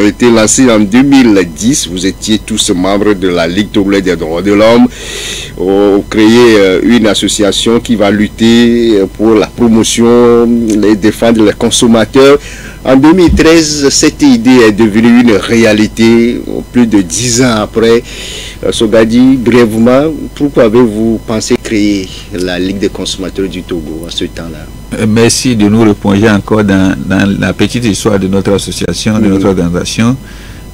ont été lancés en 2010. Vous étiez tous membres de la Ligue togolaise des droits de l'homme. Vous créez une association qui va lutter pour la promotion et défendre les consommateurs. En 2013, cette idée est devenue une réalité, plus de 10 ans après. Sogadi, brièvement, pourquoi avez-vous pensé créer la Ligue des consommateurs du Togo à ce temps-là? Merci de nous replonger encore dans la petite histoire de notre association, de notre organisation.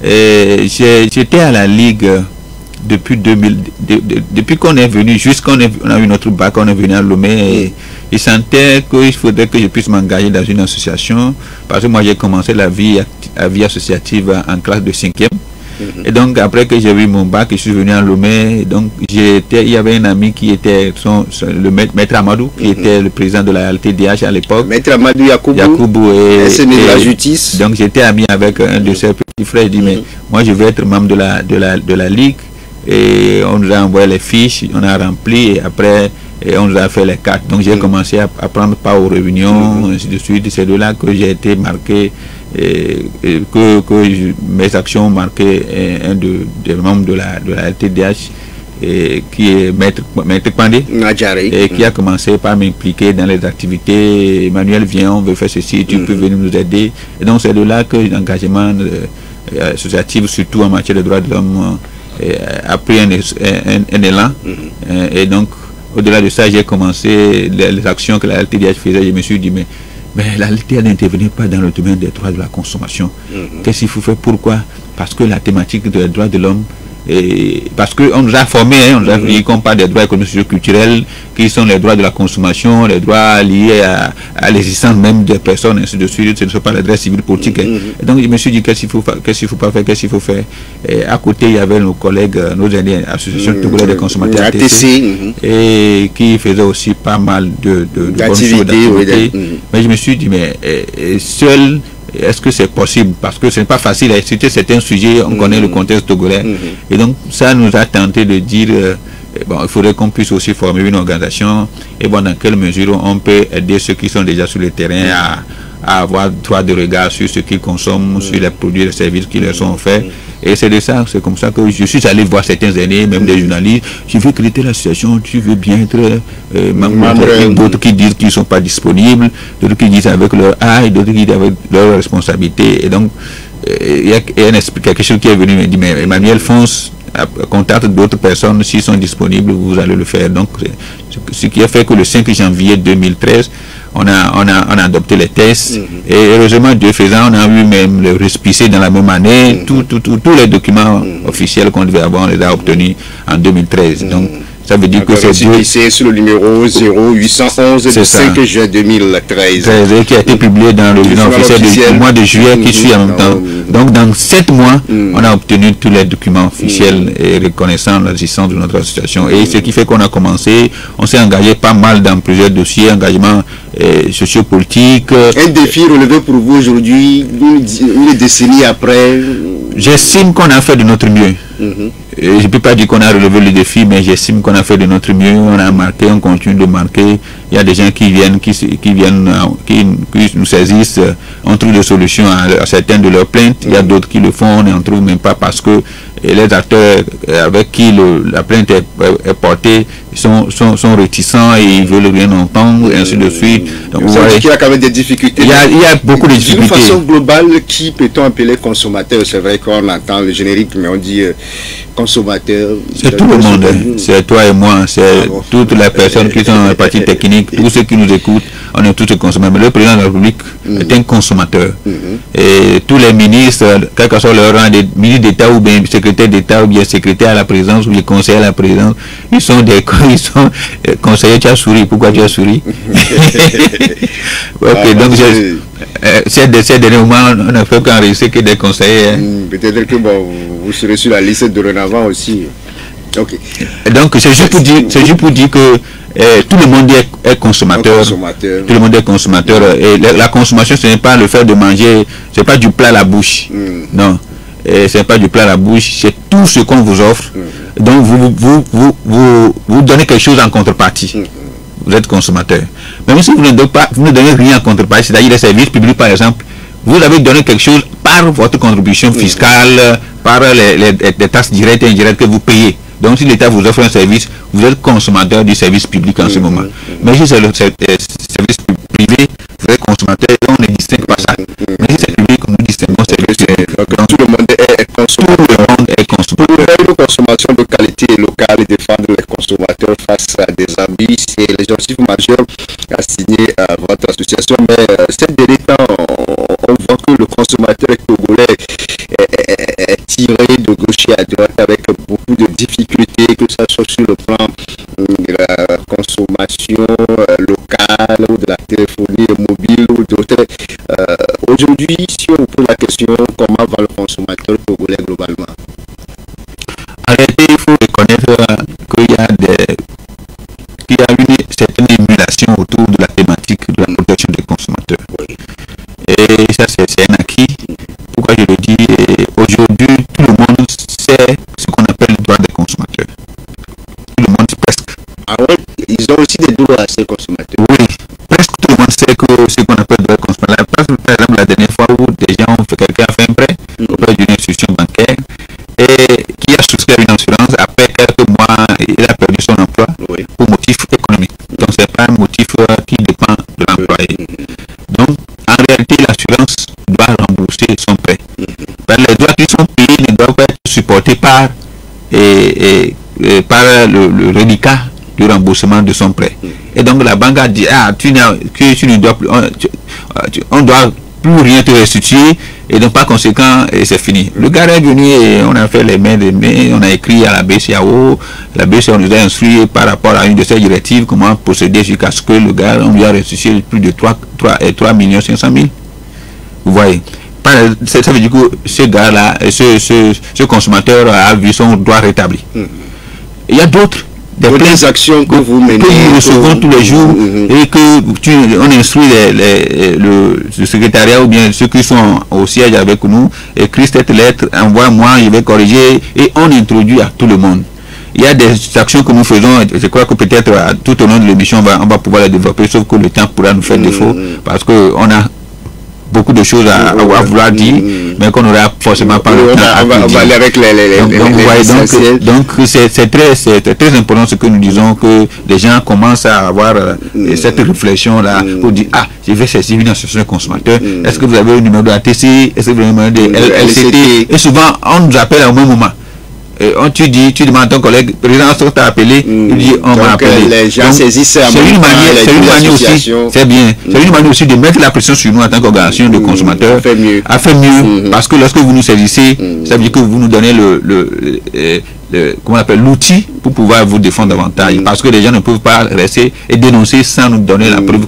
J'étais à la Ligue depuis 2000, depuis qu'on est venu, jusqu'on a eu notre bac, on est venu à Lomé, et il sentait qu'il faudrait que je puisse m'engager dans une association, parce que moi j'ai commencé la vie associative en classe de 5e. Et donc après que j'ai eu mon bac, je suis venu à Lomé. Donc il y avait un ami qui était le maître Amadou, qui était le président de la LTDH à l'époque. Maître Amadou Yakoubou et de la justice. Donc j'étais ami avec un de ses petits frères. Il dit mais moi je veux être membre de la Ligue. Et on nous a envoyé les fiches, on a rempli, et après on nous a fait les cartes. Donc j'ai commencé à prendre part aux réunions, ainsi de suite. C'est de là que j'ai été marqué, que mes actions ont marqué un des membres de la LTDH, qui est Maître Pandé, et qui a commencé par m'impliquer dans les activités. Emmanuel, viens, on veut faire ceci, tu peux venir nous aider. Et donc c'est de là que l'engagement associatif, surtout en matière de droits de l'homme, a pris un élan. Et donc au-delà de ça, j'ai commencé les actions que la LTDH faisait. Je me suis dit mais la LTDH n'intervenait pas dans le domaine des droits de la consommation. Qu'est-ce qu'il faut faire? Pourquoi? Parce que la thématique des droits de l'homme, parce qu'on nous a formés, on nous a dit qu'on parle des droits économiques et culturels, qui sont les droits de la consommation, les droits liés à l'existence même des personnes, ainsi de suite. Ce ne sont pas les droits civils politiques. Et donc je me suis dit qu'est-ce qu'il faut faire. Et à côté, il y avait nos collègues, nos aînés, l'association togolaise des consommateurs ATC, et qui faisait aussi pas mal de bonnes choses d'activités. Mais je me suis dit mais seul, est-ce que c'est possible? Parce que ce n'est pas facile à citer certains sujets, on connaît le contexte togolais. Et donc ça nous a tenté de dire il faudrait qu'on puisse aussi former une organisation, et dans quelle mesure on peut aider ceux qui sont déjà sur le terrain à avoir droit de regard sur ce qu'ils consomment, sur les produits et les services qui leur sont offerts. Et c'est comme ça que je suis allé voir certains aînés, même des journalistes. Je veux créer l'association, tu veux bien être membre. D'autres qui disent qu'ils ne sont pas disponibles, d'autres qui disent avec leur âge, d'autres qui disent avec leur responsabilité. Et donc il y a quelque chose qui est venu me dire mais Emmanuel, fonce, contacte d'autres personnes, s'ils sont disponibles, vous allez le faire. Donc ce qui a fait que le 5 janvier 2013, on a adopté les tests, et heureusement, Dieu faisant, on a eu même le récépissé dans la même année. Tous les documents officiels qu'on devait avoir, on les a obtenus en 2013. Donc ça veut dire que c'est sur le numéro 0811 du 5 juin 2013. Qui a été publié dans le journal officiel du mois de juillet qui suit en même temps. Donc dans 7 mois, on a obtenu tous les documents officiels et reconnaissant l'existence de notre association. Et ce qui fait qu'on a commencé, on s'est engagé pas mal dans plusieurs dossiers, engagement sociopolitique. Un défi relevé pour vous aujourd'hui, une décennie après? J'estime qu'on a fait de notre mieux. Je ne peux pas dire qu'on a relevé le défi, mais j'estime qu'on a fait de notre mieux. On a marqué, on continue de marquer. Il y a des gens qui nous saisissent, on trouve des solutions à certaines de leurs plaintes. Il y a d'autres qui le font, on n'en trouve même pas parce que les acteurs avec qui la plainte est portée sont réticents et ils veulent rien entendre, et ainsi de suite. Donc, vous savez qu'il y a quand même des difficultés. Il y a beaucoup de difficultés. D'une façon globale, qui peut-on appeler consommateur? C'est vrai qu'on entend le générique, mais on dit consommateur. C'est tout le monde. C'est toi et moi, c'est toutes les personnes qui sont dans la partie technique, tous ceux qui nous écoutent, on est tous consommateurs. Mais le président de la République est un consommateur. Et tous les ministres, quel que soit leur rang, des ministres d'État ou bien secrétaire d'État ou bien secrétaire à la présidence ou bien conseiller à la présidence, ils sont conseillers. Tu as souri, pourquoi tu as souri? Ok, donc ces derniers moments, on n'a fait qu'enregistrer que des conseillers. Peut-être que vous serez sur la liste de dorénavant aussi. Ok. Donc c'est juste pour dire que tout le monde est consommateur. Tout le monde est consommateur. Et la consommation, ce n'est pas le fait de manger, c'est pas du plat à la bouche. Non. C'est pas du plat à la bouche, c'est tout ce qu'on vous offre. Donc vous donnez quelque chose en contrepartie. Vous êtes consommateur. Même si vous ne donnez rien en contrepartie, c'est-à-dire les services publics par exemple, vous avez donné quelque chose par votre contribution fiscale, par les taxes directes et indirectes que vous payez. Donc si l'État vous offre un service, vous êtes consommateur du service public en ce moment. Mais si c'est le service privé, vous êtes consommateur, on ne distingue pas ça. Mais si c'est public, nous distinguons service privé. Tout le monde est consommateur. Pour une consommation de qualité locale et défendre les consommateurs face à des abus, c'est l'objectif majeur à signer à votre association. Mais ces derniers temps, on voit que le consommateur togolais est tiré de gauche et à droite avec beaucoup de difficultés, que ce soit sur le plan de la consommation locale ou de la téléphonie mobile ou d'autres. Aujourd'hui, si on vous pose la question, comment va le consommateur togolais globalement? En réalité, il faut reconnaître qu'il y a une certaine émulation autour de la thématique de la protection des consommateurs. Oui. Et ça, c'est un acquis. Pourquoi je le dis? Aujourd'hui, tout le monde sait ce qu'on appelle le droit des consommateurs. Tout le monde, presque. Ah ouais, ils ont aussi des droits à ces consommateurs. Oui, presque tout le monde sait que ce qu'on appelle le droit des consommateurs. Par exemple, la dernière fois où quelqu'un a fait un prêt auprès d'une institution bancaire et qui a souscrit à une assurance, après quelques mois, il a perdu son emploi pour motif économique. Donc, ce n'est pas un motif qui dépend de l'employé. Donc, en réalité, l'assurance doit rembourser son prêt. Les droits qui sont payés ne doivent pas être supportés par le reliquat du remboursement de son prêt. Et donc, la banque a dit, tu ne dois plus, on doit plus rien te restituer, et donc par conséquent, c'est fini. Le gars est venu et on a fait les mains, on a écrit à la BCAO, la BCAO nous a instruit par rapport à une de ces directives, comment procéder jusqu'à ce que le gars, on lui a restitué plus de 3 500 000. Vous voyez. Ça veut dire que ce gars-là, ce consommateur a vu son droit rétabli. Il y a d'autres. Des actions que vous menez, que nous recevons tous les jours et que on instruit le secrétariat ou bien ceux qui sont au siège avec nous, écrit cette lettre, envoie-moi, je vais corriger et on introduit à tout le monde. Il y a des actions que nous faisons, je crois que peut-être tout au long de l'émission on va pouvoir les développer, sauf que le temps pourra nous faire défaut parce qu'on a beaucoup de choses à vouloir dire, mais qu'on n'aura forcément pas le temps à on va aller avec donc c'est très important ce que nous disons, que les gens commencent à avoir cette réflexion là pour dire je vais saisir une association de consommateurs, est-ce que vous avez le numéro de la TC, est-ce que vous avez le numéro de LCT, et souvent on nous appelle au même moment. Tu demandes à ton collègue, le président t'a appelé, il dit on m'a appelé. Les gens saisissent c'est une manière aussi, c'est bien, c'est une manière aussi de mettre la pression sur nous en tant qu'organisation de consommateurs à faire mieux, parce que lorsque vous nous saisissez, ça veut dire que vous nous donnez l'outil pour pouvoir vous défendre davantage, parce que les gens ne peuvent pas rester et dénoncer sans nous donner la preuve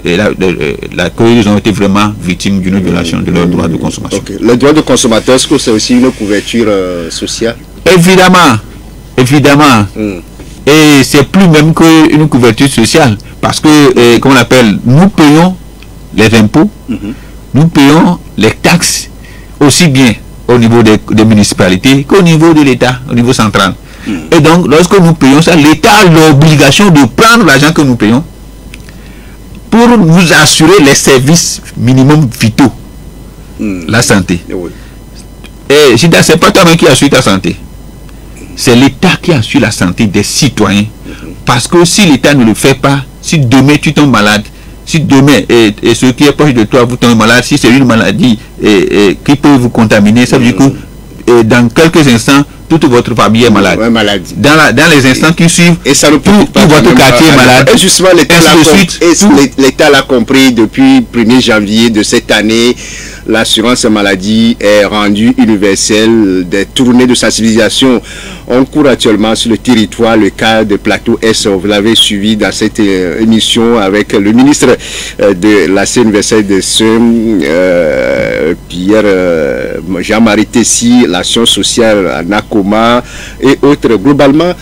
qu'ils ont été vraiment victimes d'une violation de leurs droits de consommation. Le droit de consommateur, est-ce que c'est aussi une couverture sociale? Évidemment. Et c'est plus même qu'une couverture sociale, parce que, comment on appelle, nous payons les impôts, nous payons les taxes, aussi bien au niveau des municipalités qu'au niveau de l'État, au niveau central. Et donc, lorsque nous payons ça, l'État a l'obligation de prendre l'argent que nous payons pour nous assurer les services minimum vitaux, la santé. Et ce n'est pas toi-même qui assure ta santé. C'est l'État qui assure la santé des citoyens. Parce que si l'État ne le fait pas, si demain tu tombes malade, si demain et ce qui est proche de toi vous tombez malade, si c'est une maladie qui peut vous contaminer, ça veut dire que dans quelques instants, toute votre famille est malade. Dans les instants qui suivent, et ça ne peut tout votre quartier est malade. Et justement, l'État l'a compris depuis 1er janvier de cette année. L'assurance maladie est rendue universelle. Des tournées de sensibilisation on court actuellement sur le territoire, le cas de Plateau S. Vous l'avez suivi dans cette émission avec le ministre de la universelle de SEM, Pierre Jean-Marie Tessi, l'action sociale à Nakoma et autres. Globalement,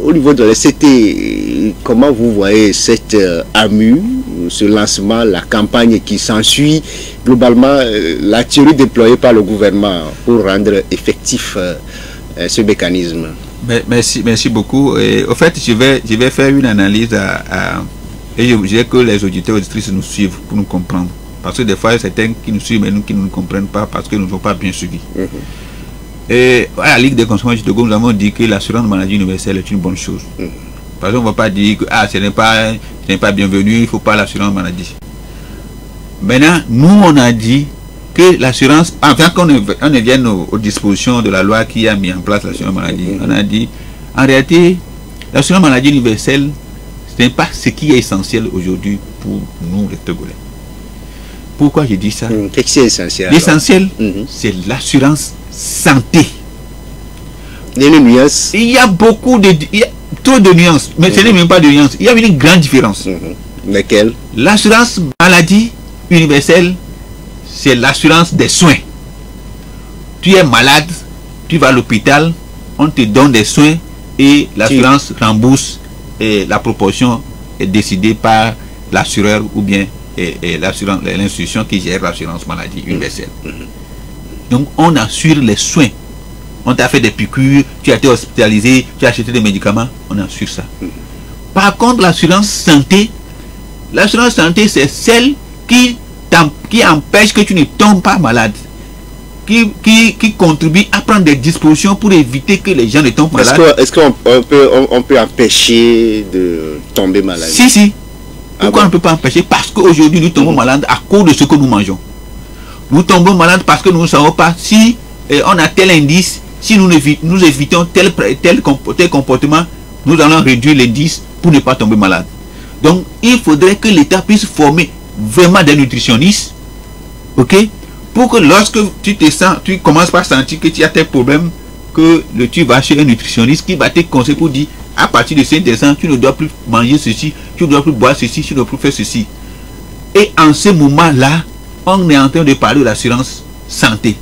au niveau de l'SCT, comment vous voyez cette AMU, ce lancement, la campagne qui s'ensuit, globalement, la théorie déployée par le gouvernement pour rendre effectif ce mécanisme? Merci beaucoup. Et, au fait, je vais faire une analyse et je dirais que les auditeurs et auditrices nous suivent pour nous comprendre. Parce que des fois, certains qui nous suivent, mais nous qui ne nous comprennent pas parce que nous n'avons pas bien suivi. Et à la Ligue des consommateurs de Togo, nous avons dit que l'assurance maladie universelle est une bonne chose. Parce qu'on ne va pas dire que ce n'est pas bienvenu, il ne faut pas l'assurance maladie. Maintenant, nous, on a dit que l'assurance, enfin, quand on vient aux dispositions de la loi qui a mis en place l'assurance maladie, on a dit, en réalité, l'assurance maladie universelle, ce n'est pas ce qui est essentiel aujourd'hui pour nous, les Togolais. Pourquoi je dis ça? Qu'est-ce qui est essentiel? L'essentiel, c'est l'assurance santé. Il y a une nuance. Il y a beaucoup de... Il y a trop de nuances, mais ce n'est même pas de nuances. Il y a une grande différence. Laquelle? L'assurance maladie universelle, c'est l'assurance des soins. Tu es malade, tu vas à l'hôpital, on te donne des soins et l'assurance rembourse et la proportion est décidée par l'assureur ou bien l'institution qui gère l'assurance maladie universelle. Donc on assure les soins. On t'a fait des piqûres, tu as été hospitalisé, tu as acheté des médicaments, on assure ça. Par contre, l'assurance santé, c'est celle qui empêche que tu ne tombes pas malade, qui contribue à prendre des dispositions pour éviter que les gens ne tombent malades. Est-ce qu'on peut empêcher de tomber malade? Si. Pourquoi on ne peut pas empêcher? Parce qu'aujourd'hui nous tombons malades à cause de ce que nous mangeons. Nous tombons malades parce que nous ne savons pas si on a tel indice, si nous évitons tel comportement, nous allons réduire l'indice pour ne pas tomber malade. Donc il faudrait que l'État puisse former vraiment des nutritionnistes, ok, pour que lorsque tu commences par sentir que tu as tel problème, que tu vas chez un nutritionniste qui va te conseiller pour dire à partir de cet instant tu ne dois plus manger ceci, tu ne dois plus boire ceci, tu ne dois plus faire ceci. Et en ce moment là on est en train de parler de l'assurance santé.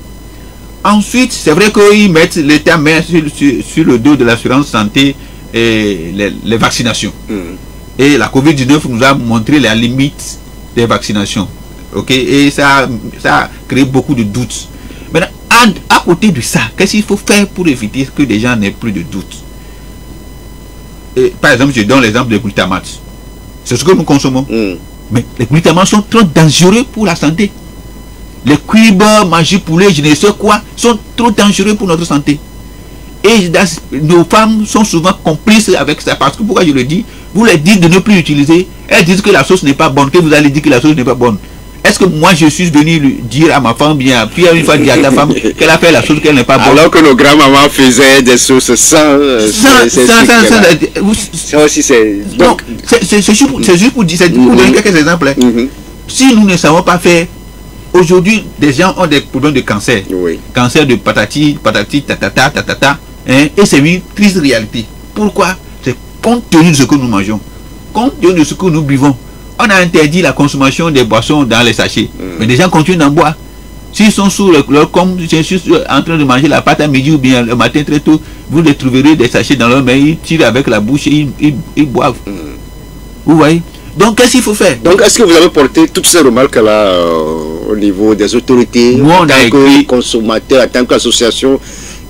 Ensuite c'est vrai que l'État met sur le dos de l'assurance santé les vaccinations. Et la COVID-19 nous a montré la limite des vaccinations, ok, et ça a créé beaucoup de doutes. Maintenant, à côté de ça, qu'est-ce qu'il faut faire pour éviter que les gens n'aient plus de doutes? Et, par exemple, je donne l'exemple de glutamate. C'est ce que nous consommons. Mais les glutamates sont trop dangereux pour la santé. Les cubes, manger poulet, je ne sais quoi, sont trop dangereux pour notre santé. Et nos femmes sont souvent complices avec ça. Parce que, pourquoi je le dis, vous leur dites de ne plus utiliser, elles disent que la sauce n'est pas bonne, que vous allez dire que la sauce n'est pas bonne. Est-ce que moi je suis venu dire à ma femme, bien, puis une fois dire à ta femme qu'elle a fait la sauce qu'elle n'est pas bonne? Alors que nos grands-mamans faisaient des sauces sans ça aussi c'est... Donc, c'est juste pour dire, pour donner quelques exemples. Si nous ne savons pas faire, aujourd'hui, des gens ont des problèmes de cancer. Cancer de patati, tatata, et c'est une triste réalité. Pourquoi? C'est compte tenu de ce que nous mangeons, compte tenu de ce que nous buvons. On a interdit la consommation des boissons dans les sachets, mais les gens continuent d'en boire. S'ils sont sous leur comme je suis en train de manger la pâte à midi ou bien le matin très tôt, vous les trouverez des sachets dans leur main, ils tirent avec la bouche et ils boivent. Vous voyez? Donc qu'est-ce qu'il faut faire? Donc est-ce que vous avez porté toutes ces remarques là au niveau des autorités, nous, en tant que consommateurs, en tant qu'association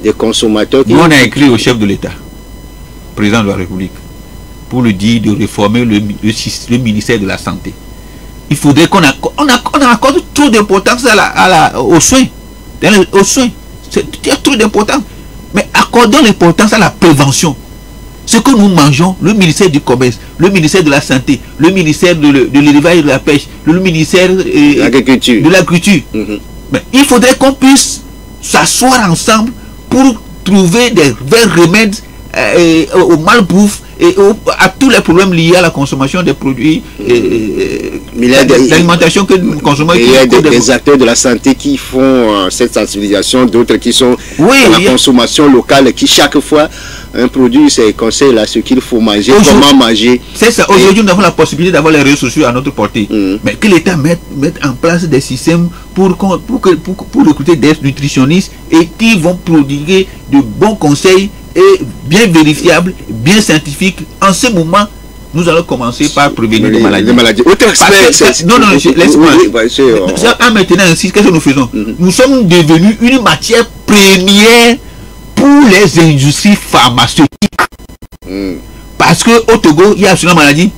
des consommateurs? Nous on a écrit au chef de l'État, président de la République, pour lui dire de réformer le ministère de la Santé. Il faudrait qu'on accorde trop d'importance aux soins. Aux soins. Il y a trop d'importance. Mais accordons l'importance à la prévention. Ce que nous mangeons, le ministère du Commerce, le ministère de la Santé, le ministère de l'élevage et de la pêche, le ministère de l'agriculture. Mais il faudrait qu'on puisse s'asseoir ensemble pour trouver des vrais remèdes aux malbouffes et à tous les problèmes liés à la consommation des produits d'alimentation que nous consommons. Il y a des acteurs de la santé qui font cette sensibilisation, d'autres qui sont dans la consommation locale, qui chaque fois un produit, c'est conseil là ce qu'il faut manger, comment manger. C'est ça. Aujourd'hui, nous avons la possibilité d'avoir les réseaux sociaux à notre portée. Mais que l'État mette en place des systèmes pour recruter des nutritionnistes et qui vont prodiguer de bons conseils et bien vérifiables, bien scientifiques. En ce moment, nous allons commencer par prévenir les maladies. Autre aspect, non, laisse-moi. Maintenant, ainsi, qu'est-ce que nous faisons? Nous sommes devenus une matière première pour les industries pharmaceutiques. Parce que au Togo, il y a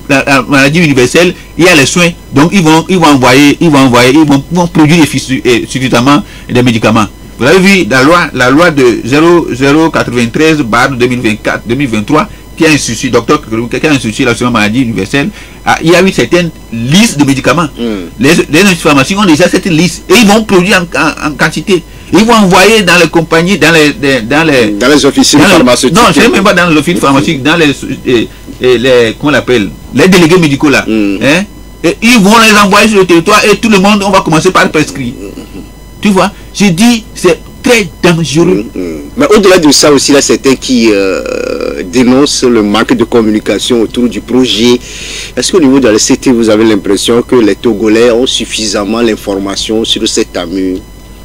la maladie universelle, il y a les soins. Donc ils vont produire suffisamment des médicaments. Vous avez vu la loi de 0093/2023 qui a institué, docteur qui a institué l'assurance maladie universelle. Il y a eu certaines listes de médicaments. Les pharmacies ont déjà cette liste et ils vont produire en quantité. Ils vont envoyer dans les compagnies, dans les officines pharmaceutiques. Non, je ne sais même pas dans les officines pharmaceutiques, dans les comment on l'appelle, les délégués médicaux là. Hein? Et ils vont les envoyer sur le territoire et tout le monde, on va commencer par le prescrire. Tu vois, je dis, c'est très dangereux. Mais au-delà de ça aussi, là, certains qui dénoncent le manque de communication autour du projet. Est-ce qu'au niveau de la CT, vous avez l'impression que les Togolais ont suffisamment l'information sur cet AMU?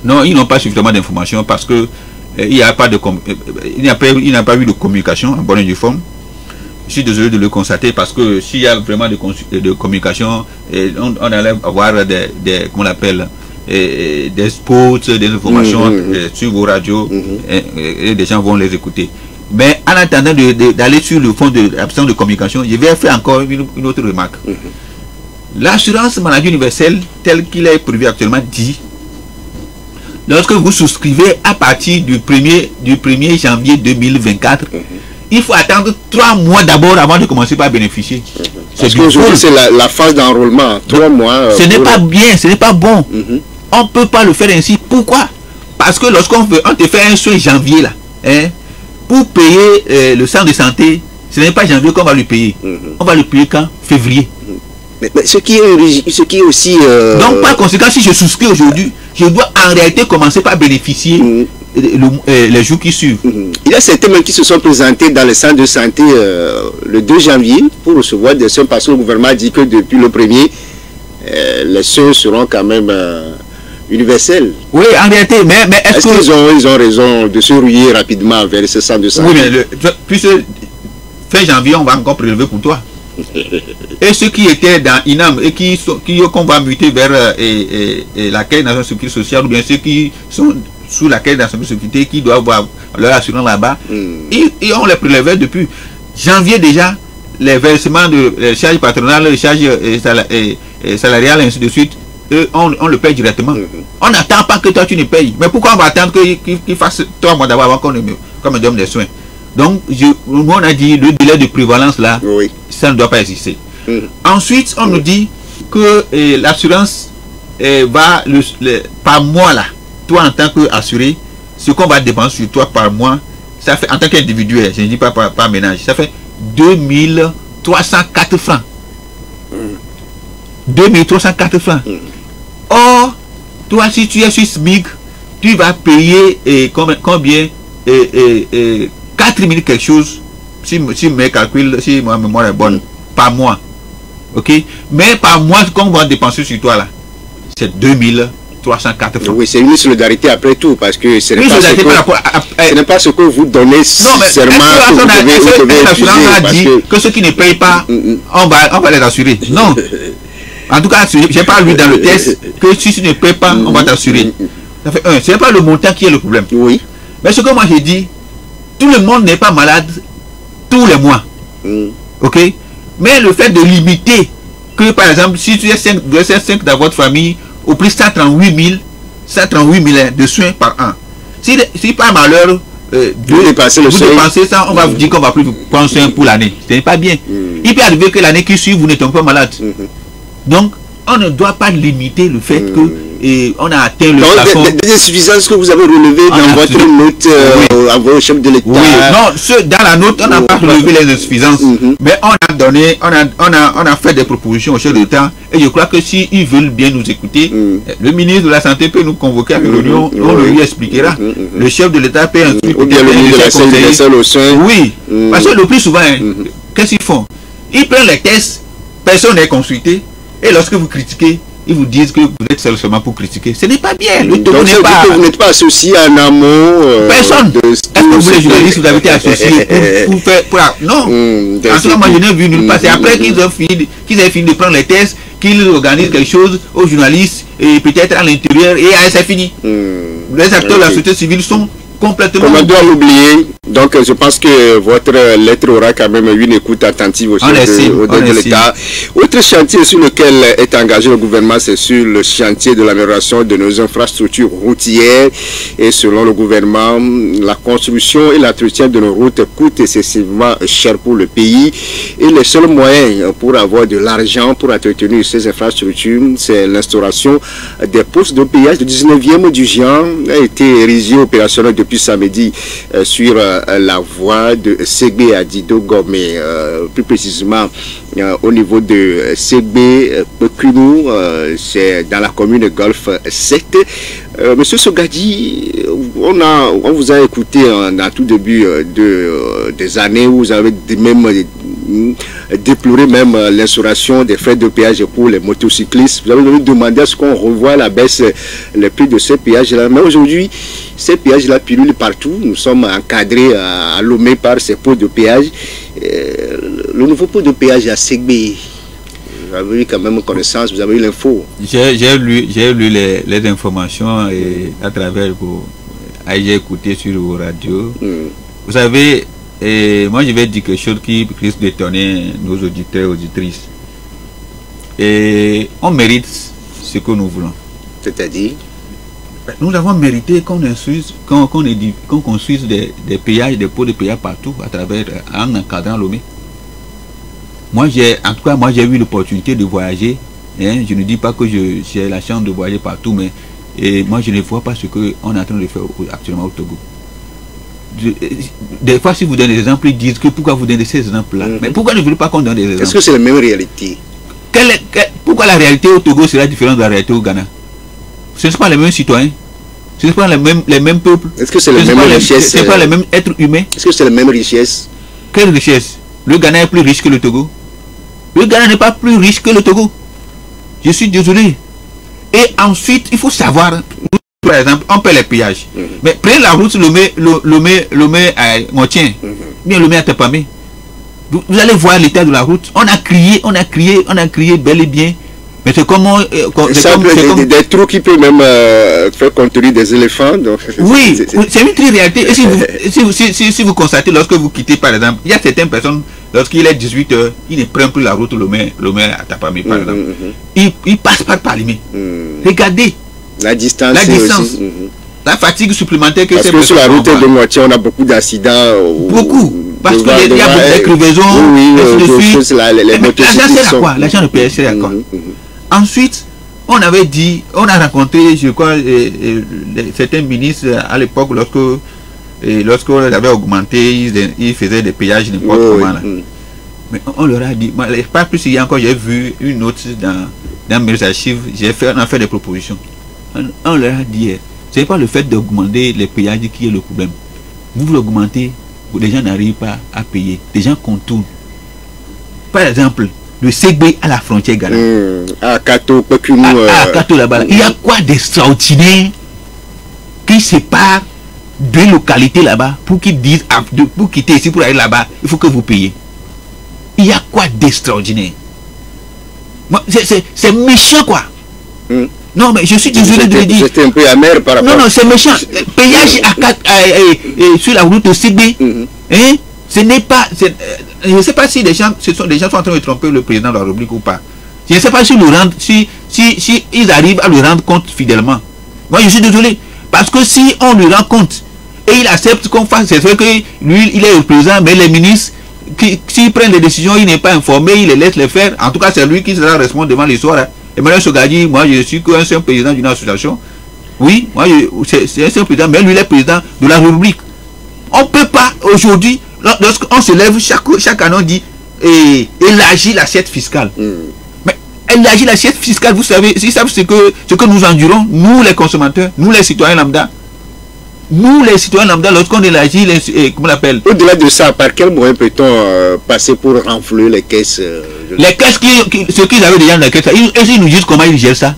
Non, ils n'ont pas suffisamment d'informations parce que il n'y a pas eu de communication en bonne et due forme. Je suis désolé de le constater parce que s'il y a vraiment de communication, on allait avoir comment on l'appelle, des spots, des informations sur vos radios et des gens vont les écouter. Mais en attendant d'aller sur le fond de l'absence de communication, je vais faire encore une autre remarque. L'assurance maladie universelle telle qu'il est prévu actuellement dit, lorsque vous souscrivez à partir du 1er janvier 2024, il faut attendre 3 mois d'abord avant de commencer par bénéficier. Parce qu'aujourd'hui, c'est la phase d'enrôlement. 3 mois. Ce n'est pas bien, ce n'est pas bon. On ne peut pas le faire ainsi. Pourquoi? Parce que lorsqu'on te fait un soin janvier, là, hein, pour payer le centre de santé, ce n'est pas janvier qu'on va lui payer. On va le payer quand? Février. Mais ce qui est aussi... Donc, par conséquent, si je souscris aujourd'hui, je dois en réalité commencer par bénéficier les jours qui suivent. Il y a certains même qui se sont présentés dans les centres de santé le 2 janvier pour recevoir des soins parce que le gouvernement a dit que depuis le 1er, les soins seront quand même universels. Oui, en réalité, mais est-ce qu'ils ont raison de se rouiller rapidement vers ce centre de santé? Oui, mais puisque fin janvier, on va encore prélever pour toi. Et ceux qui étaient dans INAM et qu'on va muter vers la Caisse nationale de sécurité sociale, ou bien ceux qui sont sous la Caisse nationale de sécurité qui doivent avoir leur assurance là-bas, et on les prélevait depuis janvier déjà. Les versements de charges patronales, les charges salariales, et ainsi de suite, on le paye directement. On n'attend pas que toi tu ne payes. Mais pourquoi on va attendre qu'il fasse 3 mois d'abord avant qu'on me donne des soins? Donc, nous on a dit le délai de prévalence là, ça ne doit pas exister. Ensuite, on nous dit que l'assurance va par mois là, toi en tant qu'assuré, ce qu'on va dépenser sur toi par mois, ça fait en tant qu'individuel, je ne dis pas par ménage, ça fait 2304 francs. 2304 francs. Or, toi si tu es sur SMIC, tu vas payer combien 4000 quelque chose, si mes calculs, si ma mémoire est bonne, par mois. Ok? Mais par mois, qu'on va dépenser sur toi là, c'est 2304 francs. Oui, c'est une solidarité après tout, parce que ce n'est pas ce que vous donnez sincèrement que vous devez refuser. Que ceux qui ne payent pas, on va les assurer. Non. En tout cas, je n'ai pas lu dans le test que si tu ne payes pas, on va t'assurer. Ce n'est pas le montant qui est le problème. Oui. Mais ce que moi j'ai dit, tout le monde n'est pas malade tous les mois. Ok? Mais le fait de limiter que, par exemple, si tu es 5 dans votre famille, au plus 138 000 de soins par an. Si par malheur, vous dépensez ça, on va vous dire qu'on va plus prendre soin pour l'année. Ce n'est pas bien. Il peut arriver que l'année qui suit, vous n'êtes pas malade. Donc, on ne doit pas limiter le fait que on a atteint le plafond. Des insuffisances que vous avez relevées dans votre note à vos chefs de l'État. Oui. Non, dans la note, on n'a pas relevé les insuffisances. Mais on a donné, on a fait des propositions aux chefs de l'État. Et je crois que s'ils veulent bien nous écouter, le ministre de la Santé peut nous convoquer à une réunion, on lui expliquera. Le chef de l'État peut ensuite. Ou bien le ministre de la Santé au sein. Oui. Parce que le plus souvent, qu'est-ce qu'ils font? Ils prennent les tests, personne n'est consulté. Et lorsque vous critiquez, ils vous disent que vous êtes seul seulement pour critiquer. Ce n'est pas bien. Donc, vous n'êtes pas associé en amont. Personne. Est-ce que vous, les journalistes, vous avez été associés pour faire... Non. En tout cas, moi, je n'ai vu nulle part. C'est après qu'ils aient fini de prendre les tests, qu'ils organisent quelque chose aux journalistes, et peut-être à l'intérieur, et c'est fini. Les acteurs de la société civile sont complètement. On doit l'oublier. Donc je pense que votre lettre aura quand même une écoute attentive au chef de l'État. Autre chantier sur lequel est engagé le gouvernement, c'est sur le chantier de l'amélioration de nos infrastructures routières. Et selon le gouvernement, la construction et l'entretien de nos routes coûtent excessivement cher pour le pays. Et le seul moyen pour avoir de l'argent pour entretenir ces infrastructures, c'est l'instauration des postes de péage. Le 19e du genre a été érigé opérationnel depuis samedi sur la voie de Ségbé à Dido Gomé, plus précisément au niveau de Ségbé Pekunou, c'est dans la commune de Golfe 7. Monsieur Sogadi, on vous a écouté dans tout début des années où vous avez même déploré même l'instauration des frais de péage pour les motocyclistes. Vous avez demandé à ce qu'on revoie la baisse les prix de ces péages-là. Mais aujourd'hui, ces péages-là pilulent partout. Nous sommes encadrés à Lomé par ces pots de péage. Le nouveau pot de péage à Ségbé, vous avez eu quand même connaissance, vous avez eu l'info. J'ai lu les informations et à travers j'ai écouté sur vos radios. Vous savez, moi je vais dire quelque chose qui risque d'étonner nos auditeurs et auditrices. Et on mérite ce que nous voulons. C'est-à-dire? Nous avons mérité qu'on construise des péages, des pots de péage partout à travers, en encadrant Lomé. En tout cas, j'ai eu l'opportunité de voyager. Hein, je ne dis pas que j'ai la chance de voyager partout, mais moi je ne vois pas ce qu'on est en train de faire actuellement au Togo. Des fois, si vous donnez des exemples, ils disent que pourquoi vous donnez ces exemples-là. Mais pourquoi ne voulez pas qu'on donne des exemples? Est-ce que c'est la même réalité? Pourquoi la réalité au Togo sera différente de la réalité au Ghana? Ce ne sont pas les mêmes citoyens. Ce ne sont pas les mêmes peuples. Est-ce que c'est la même richesse? Ce ne sont pas les mêmes êtres humains. Est-ce que c'est la même richesse? Quelle richesse? Le Ghana est plus riche que le Togo. Le Ghana n'est pas plus riche que le Togo. Je suis désolé. Et ensuite, il faut savoir, par exemple, on paie les péages. Mais prenez la route Lomé à Montien, bien Lomé à Tepamé. Vous allez voir l'état de la route. On a crié bel et bien. Mais c'est comment... des trous qui peuvent même faire contenir des éléphants. Donc, oui, c'est une triste réalité. Et si vous constatez, lorsque vous quittez, par exemple, il y a certaines personnes, lorsqu'il est 18 h, ils ne prennent plus la route Lomé à Tapamé, par exemple. Ils passent par Palimé. Regardez. La distance. Aussi. La fatigue supplémentaire que parce que sur la route de Moitié, on a beaucoup d'accidents. Beaucoup. Parce qu'il y a beaucoup de crevaisons. Les l'argent sert à quoi? L'argent de PS sert à quoi? Ensuite, on avait dit, on a rencontré, je crois, certains ministres à l'époque, lorsqu'on avait augmenté, ils faisaient des péages n'importe comment. Là. Mais on leur a dit, pas plus il y a encore, j'ai vu une note dans mes archives, on a fait des propositions. On leur a dit, ce n'est pas le fait d'augmenter les péages qui est le problème. Vous l'augmentez, les gens n'arrivent pas à payer. Les gens contournent. Par exemple, le Ségbé à la frontière Ghana. À Kato, Pekunou. À Kato là-bas. Il y a quoi d'extraordinaire qui sépare deux localités là-bas pour qu'ils disent, pour quitter ici, pour aller là-bas, il faut que vous payiez. Il y a quoi d'extraordinaire? C'est méchant quoi. Non, mais je suis désolé de le dire. C'était un peu amer par rapport. Non, c'est méchant. Péage sur la route de Ségbé. Hein? Ce n'est pas. Je ne sais pas si les gens sont en train de tromper le président de la République ou pas. Je ne sais pas si ils arrivent à le rendre compte fidèlement. Moi, je suis désolé. Parce que si on lui rend compte et il accepte qu'on fasse, c'est vrai que lui, il est le président, mais les ministres, s'ils prennent des décisions, il n'est pas informé, il les laisse les faire. En tout cas, c'est lui qui sera responsable devant l'histoire. Hein. Emmanuel Sogadi, moi, je suis qu'un seul président d'une association. Oui, moi, c'est un seul président, mais lui, il est président de la République. On ne peut pas, aujourd'hui, lorsqu'on se lève, chaque année, on dit élargir l'assiette fiscale. Mais élargir l'assiette fiscale, vous savez, ils savent ce que nous endurons, nous les consommateurs, nous les citoyens lambda. Nous les citoyens lambda, lorsqu'on élargit, comment on l'appelle? Au-delà de ça, par quel moyen peut-on passer pour renflouer les caisses les caisses, ce qu'ils avaient déjà dans les caisses, ils nous disent comment ils gèrent ça.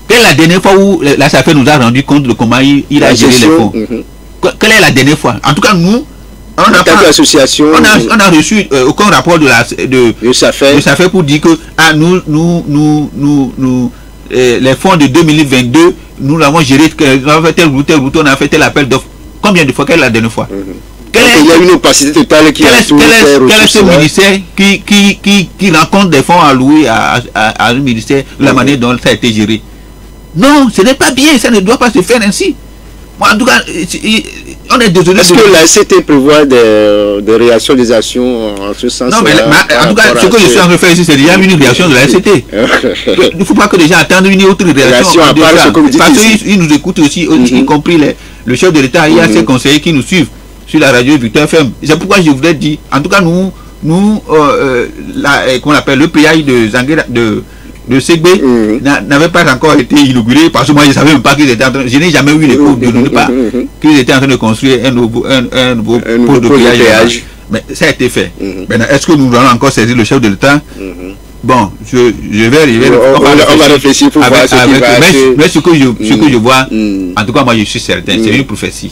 Quelle est la dernière fois où la SAFE nous a rendu compte de comment il a géré les fonds? Quelle est la dernière fois? En tout cas, nous, on a reçu aucun rapport de SAFE pour dire que les fonds de 2022, nous l'avons géré, on a fait tel route, on a fait tel appel d'offres. Combien de fois? Quelle est la dernière fois? Il y a une opacité totale qui quel est ce ministère qui rencontre des fonds alloués à un ministère de la manière dont ça a été géré? Non, ce n'est pas bien, ça ne doit pas se faire ainsi. Moi, en tout cas, on est désolé. Est-ce que la LCT prévoit des réactions, des actions en ce sens? Non, mais en tout cas, ce que je suis en train de faire ici, c'est déjà une réaction de la LCT. Il ne faut pas que les gens attendent une autre réaction. Parce qu'ils nous écoutent aussi, y compris le chef de l'État. Il y a ces conseillers qui nous suivent sur la radio Victor FM. C'est pourquoi je voudrais dire, en tout cas, qu'on appelle le péage de Segbe n'avait pas encore été inauguré, parce que moi je ne savais même pas qu'ils étaient en train de... Je n'ai jamais eu les cours, je ne sais pas qu'ils étaient en train de construire un nouveau pôle de péage. Mais ça a été fait. Maintenant, est-ce que nous allons encore saisir le chef de l'État? Bon, je vais on va réfléchir pour voir ce qui va être. Mais ce que je vois, en tout cas moi je suis certain, c'est une prophétie.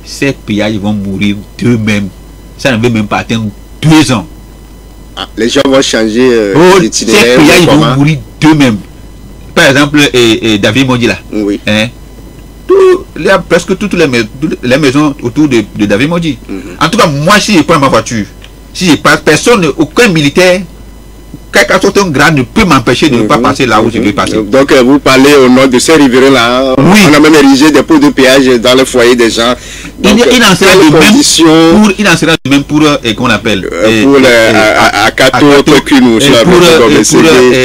Ces péages vont mourir d'eux-mêmes. Ça ne veut même pas atteindre 2 ans. Les gens vont changer d'itinéraire. Ces péages vont mourir d'eux-mêmes. Par exemple, David Mondi là. Oui. Presque toutes les maisons autour de David Mondi. En tout cas, moi, si je prends ma voiture, si je passe, personne, aucun militaire, quelque chose de grave ne peut m'empêcher de ne pas passer là où je veux passer. Donc, vous parlez au nom de ces riverains-là. Oui. On a même érigé des pots de péage dans le foyer des gens. Donc, il en sera de même pour qu'on appelle pour Akato, Tokunu,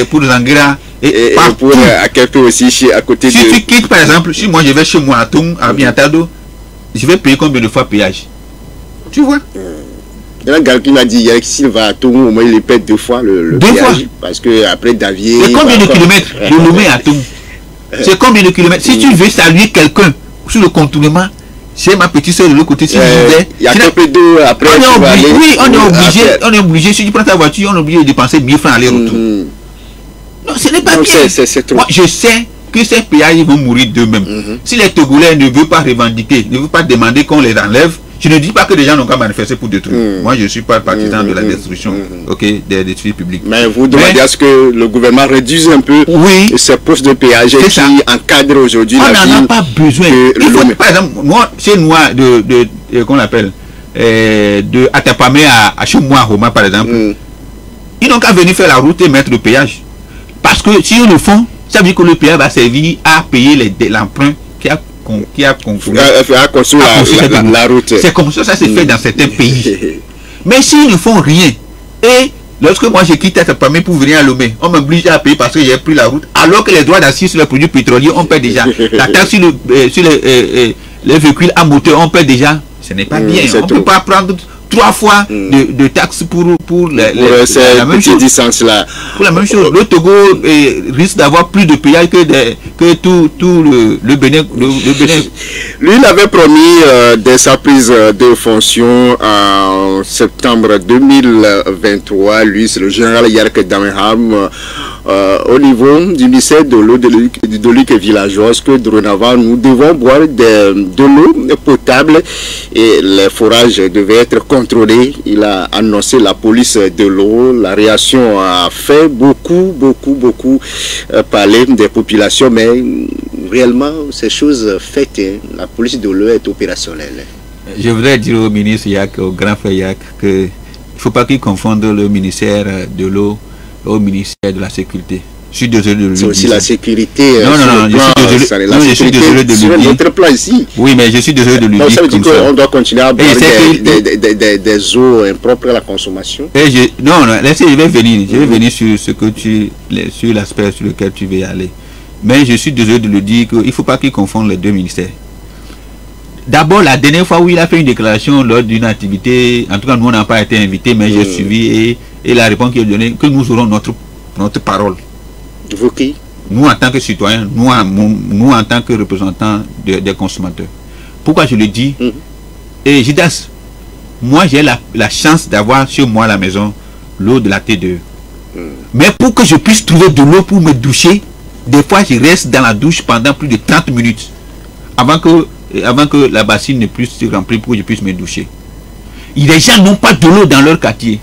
pour Zangira et pour Akato aussi à côté de... Si tu quittes par exemple, si moi je vais chez moi à Tung, à Bientado, je vais payer combien de fois péage? Tu vois? Il y a un gars qui m'a dit hier que s'il va à Tung, au moins il paie 2 fois le péage. Parce que après Davier... Et combien de kilomètres de Lomé à Tung? C'est combien de kilomètres? Si tu veux saluer quelqu'un sur le contournement, c'est ma petite soeur de l'autre côté. Il y a un peu d'eau après. On est obligé. Si tu prends ta voiture, on est obligé de dépenser 1000 francs aller-retour. Non, ce n'est pas bien. Moi, je sais que ces péages vont mourir d'eux-mêmes. Si les Togolais ne veulent pas revendiquer, ne veulent pas demander qu'on les enlève, je ne dis pas que les gens n'ont qu'à manifester pour détruire. Moi, je ne suis pas partisan de la destruction des édifices publics. Mais vous demandez à ce que le gouvernement réduise un peu ces postes de péage qui encadrent aujourd'hui la vie. On n'en a pas besoin. Il faut, par exemple, moi, chez moi, qu'on appelle, de Atapamé à chez moi, à Roma, par exemple, ils n'ont qu'à venir faire la route et mettre le péage. Parce que si ils le font, ça veut dire que le péage va servir à payer l'emprunt qui a construit la route. C'est comme ça se fait dans certains pays. Mais s'ils ne font rien, et lorsque moi je quitte cette famille pour venir à Lomé, on m'oblige à payer parce que j'ai pris la route, alors que les droits d'assises sur les produits pétroliers, on paie déjà. La taxe sur les véhicules à moteur, on paie déjà. Ce n'est pas bien. On ne peut pas prendre 3 fois de taxes pour la même chose. Pour la même chose. Le Togo risque d'avoir plus de péage que tout le Bénin. Lui, il avait promis dès sa prise de fonction en septembre 2023, lui, c'est le général Yark Dameham, au niveau du ministère de l'eau, de l'Uc villageoise, que dorénavant nous devons boire de l'eau potable et les forages devaient être contrôlés. Il a annoncé la police de l'eau. La réaction a fait beaucoup parler des populations, mais réellement ces choses faites, la police de l'eau est opérationnelle. Je voudrais dire au ministre Yak, au grand frère Yak, qu'il ne faut pas qu'il confonde le ministère de l'eau au ministère de la sécurité. Je suis désolé de le dire. C'est aussi la sécurité. Non, je suis désolé de le dire. Sur notre plan ici. Oui, mais je suis désolé de le dire. Ça veut dire qu'on doit continuer à boire des eaux impropres à la consommation. Non, laissez, je vais venir sur l'aspect sur lequel tu veux y aller. Mais je suis désolé de le dire qu'il ne faut pas qu'il confonde les deux ministères. D'abord, la dernière fois où il a fait une déclaration lors d'une activité, en tout cas nous on n'a pas été invités, mais j'ai suivi et la réponse qu'il a donnée, que nous aurons notre parole. Vous qui? Nous en tant que citoyens, nous en tant que représentants des consommateurs. Pourquoi je le dis? Et Jidas, moi j'ai la chance d'avoir chez moi à la maison l'eau de la T2. Mais pour que je puisse trouver de l'eau pour me doucher, des fois je reste dans la douche pendant plus de 30 minutes avant que la bassine ne puisse se remplir pour que je puisse me doucher. Les gens n'ont pas de l'eau dans leur quartier.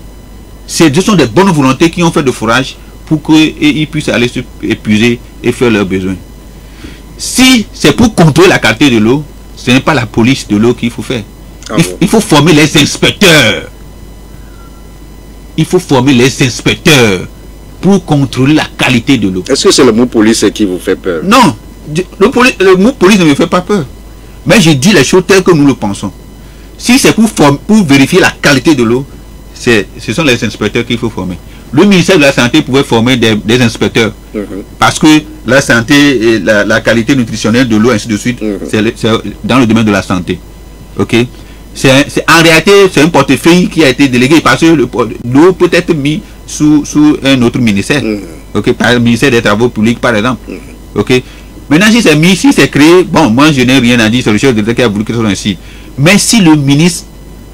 Ce sont des bonnes volontés qui ont fait de forage pour qu'ils puissent aller s'épuiser et faire leurs besoins. Si c'est pour contrôler la qualité de l'eau, ce n'est pas la police de l'eau qu'il faut faire. Il faut former les inspecteurs. Il faut former les inspecteurs pour contrôler la qualité de l'eau. Est-ce que c'est le mot police qui vous fait peur? Non, le mot police ne me fait pas peur. Mais je dis les choses telles que nous le pensons. Si c'est pour vérifier la qualité de l'eau, ce sont les inspecteurs qu'il faut former. Le ministère de la Santé pouvait former des inspecteurs. Parce que la santé et la qualité nutritionnelle de l'eau, ainsi de suite, c'est dans le domaine de la santé. Ok? En réalité, c'est un portefeuille qui a été délégué parce que l'eau peut être mis sous un autre ministère. Ok? Par le ministère des Travaux publics, par exemple. Ok? Maintenant, si c'est créé, bon, moi je n'ai rien à dire, c'est le chef de l'État qui a voulu que ce soit ainsi. Mais si le ministre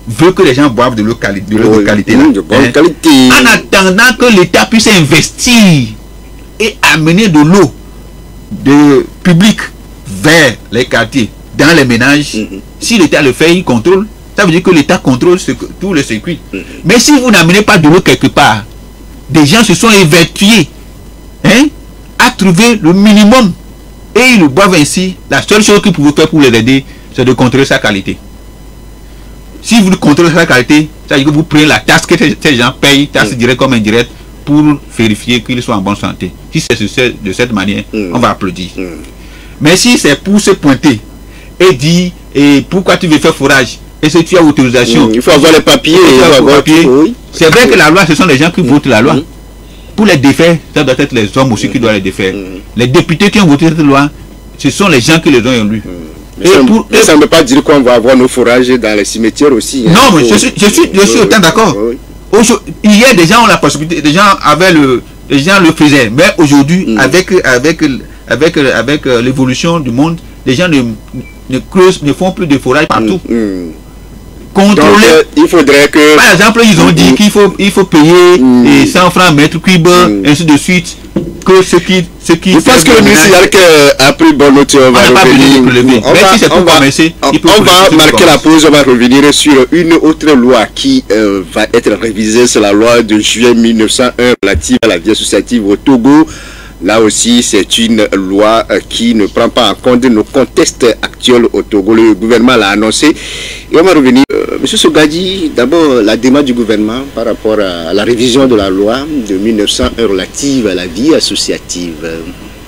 veut que les gens boivent de l'eau de qualité, en attendant que l'État puisse investir et amener de l'eau publique vers les quartiers, dans les ménages, si l'État le fait, il contrôle. Ça veut dire que l'État contrôle tout le circuit. Mais si vous n'amenez pas de l'eau quelque part, des gens se sont évertués à trouver le minimum et ils le boivent ainsi. La seule chose que vous pouvez faire pour les aider, c'est de contrôler sa qualité. Si vous contrôlez sa qualité, ça veut dire que vous prenez la taxe que ces gens payent, taxe directe comme indirecte, pour vérifier qu'ils soient en bonne santé. Si c'est de cette manière, on va applaudir. Mais si c'est pour se pointer et dire pourquoi tu veux faire forage, et si tu as autorisation, il faut avoir les papiers. C'est vrai que la loi, ce sont les gens qui votent la loi. Pour les défaire, ça doit être les hommes aussi qui doivent les défaire. Les députés qui ont voté cette loi, ce sont les gens qui les ont élus. Ça ne veut pas dire qu'on va avoir nos forages dans les cimetières aussi. Non, mais je suis autant d'accord. Hier, des gens ont la possibilité, des gens le faisaient. Mais aujourd'hui, avec l'évolution du monde, les gens ne font plus de forage partout. Contrôler. Donc, il faudrait que... Par exemple, ils ont dit qu'il faut payer 100 francs mètre cube, ainsi de suite. Que ce qui je pense que le ministre a pris bonne note. On va revenir. On va marquer la pause. On va revenir sur une autre loi qui va être révisée. C'est la loi de juillet 1901 relative à la vie associative au Togo. Là aussi, c'est une loi qui ne prend pas en compte nos contextes actuels au Togo. Le gouvernement l'a annoncé. Et on va revenir. Monsieur Sogadi, d'abord, la démarche du gouvernement par rapport à la révision de la loi de 1901 relative à la vie associative.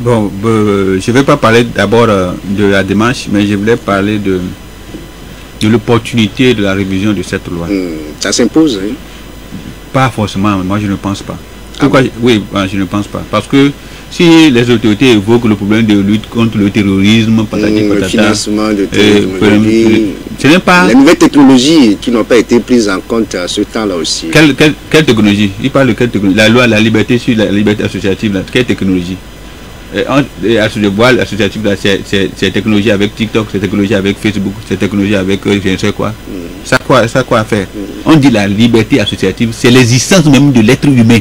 Bon, je ne vais pas parler d'abord de la démarche, mais je voulais parler de l'opportunité de la révision de cette loi. Ça s'impose, hein? Pas forcément, moi je ne pense pas. Pourquoi? Oui, je ne pense pas. Parce que si les autorités évoquent le problème de lutte contre le terrorisme, le financement de terrorisme, ce n'est pas... Les nouvelles technologies qui n'ont pas été prises en compte à ce temps-là aussi. Quelle technologie? Il parle de quelle technologie? La loi, la liberté sur la liberté associative, là, quelle technologie? L'associative, c'est technologie avec TikTok, c'est technologie avec Facebook, c'est technologie avec je ne sais quoi. Ça quoi à faire? On dit la liberté associative, c'est l'existence même de l'être humain.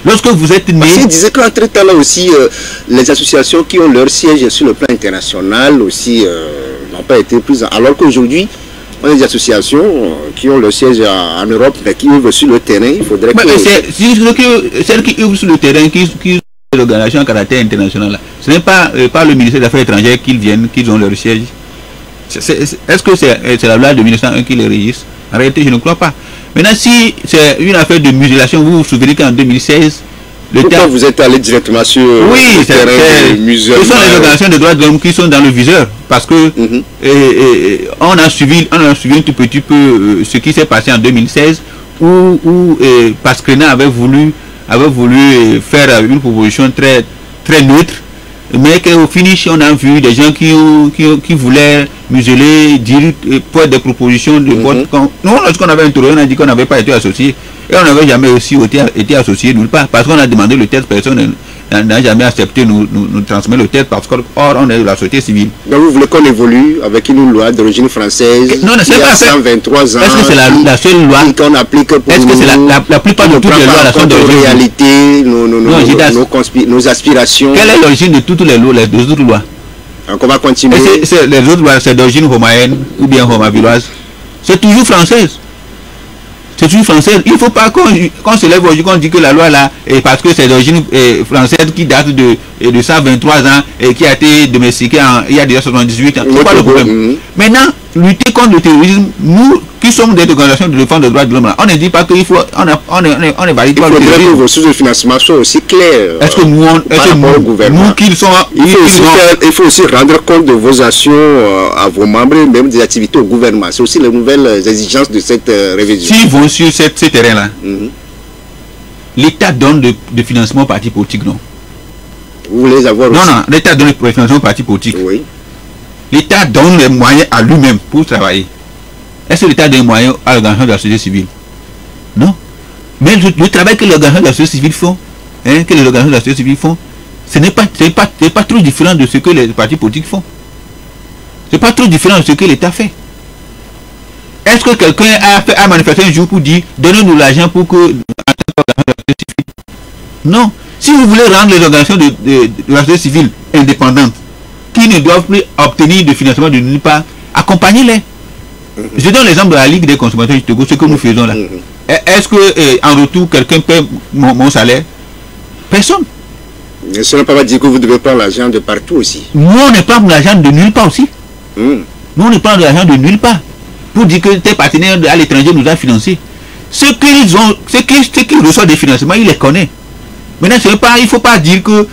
Lorsque vous êtes né... Il disait qu'entre-temps là aussi, les associations qui ont leur siège sur le plan international aussi n'ont pas été prises. Alors qu'aujourd'hui, on a des associations qui ont leur siège en Europe, mais qui ouvrent sur le terrain. Il faudrait que... Celles qui ouvrent sur le terrain, qui sont l'organisation à caractère international, ce n'est pas par le ministère des Affaires étrangères qu'ils ont leur siège. Est-ce que c'est la loi de 1901 qui les régisse? En réalité, je ne crois pas. Maintenant, si c'est une affaire de mutilation, vous vous souvenez qu'en 2016... Pourquoi vous êtes allé directement sur le terrain de musulmans? Ce sont les organisations de droits de l'homme qui sont dans le viseur. Parce que on a suivi un tout petit peu ce qui s'est passé en 2016, où Pascrena avait voulu faire une proposition très, très neutre, mais qu'au finish, on a vu des gens qui voulaient museler, dire, pour des propositions de vote. Nous, lorsqu'on avait interrogé, on a dit qu'on n'avait pas été associé. Et on n'avait jamais aussi été associé nulle part. Parce qu'on a demandé le test, personne n'a jamais accepté nous transmettre le test, parce qu'on est de la société civile. Donc vous voulez qu'on évolue avec une loi d'origine française? Non, c'est pas 123 ans. Est-ce que c'est la seule loi qu'on applique pour est-ce que c'est la plupart de toutes les lois sont d'origine? Réalité, nos aspirations. Quelle est l'origine de toutes les lois, les autres lois? Donc on va continuer. Les autres lois, c'est d'origine romaine ou bien romavilloise. C'est toujours française. c'est toujours français. Il ne faut pas qu'on se lève aujourd'hui, qu'on dit que la loi là, parce que c'est d'origine française qui date de 123 ans et qui a été domestiquée il y a déjà 78 ans. C'est pas le problème. Maintenant, lutter contre le terrorisme, nous qui sommes des organisations de défense des droits de l'homme, on ne dit pas qu'il faut, on est valide par le terrorisme. Il faudrait que vos sources de financement soient aussi claires. Est-ce que il faut aussi rendre compte de vos actions à vos membres, même des activités au gouvernement. C'est aussi les nouvelles exigences de cette révision. S'ils vont sur ce terrain-là, l'État donne de financement aux partis politiques, non? Vous voulez avoir aussi? Non, l'État donne le financement aux partis politiques. Oui. L'État donne les moyens à lui-même pour travailler. Est-ce que l'État donne les moyens à l'organisation de la société civile? Non. Mais le travail que les organisations de la société civile font, ce n'est pas trop différent de ce que les partis politiques font. C'est pas trop différent de ce que l'État fait. Est-ce que quelqu'un a manifesté un jour pour dire donnez-nous l'argent pour que non. Si vous voulez rendre les organisations de la société civile indépendantes, qui ne doivent plus obtenir de financement de nulle part, accompagnez-les. Je donne l'exemple de la Ligue des consommateurs du Togo, ce que nous faisons là. Est-ce que en retour quelqu'un paie mon salaire? Personne. Mais ça ne peut pas dire que vous devez prendre l'argent de partout aussi. Nous on ne prend l'argent de nulle part aussi. Nous on ne prend l'argent de nulle part. Pour dire que tes partenaires à l'étranger nous ont financé. Ceux qui reçoivent des financements, ils les connaissent. Maintenant, il ne faut pas dire que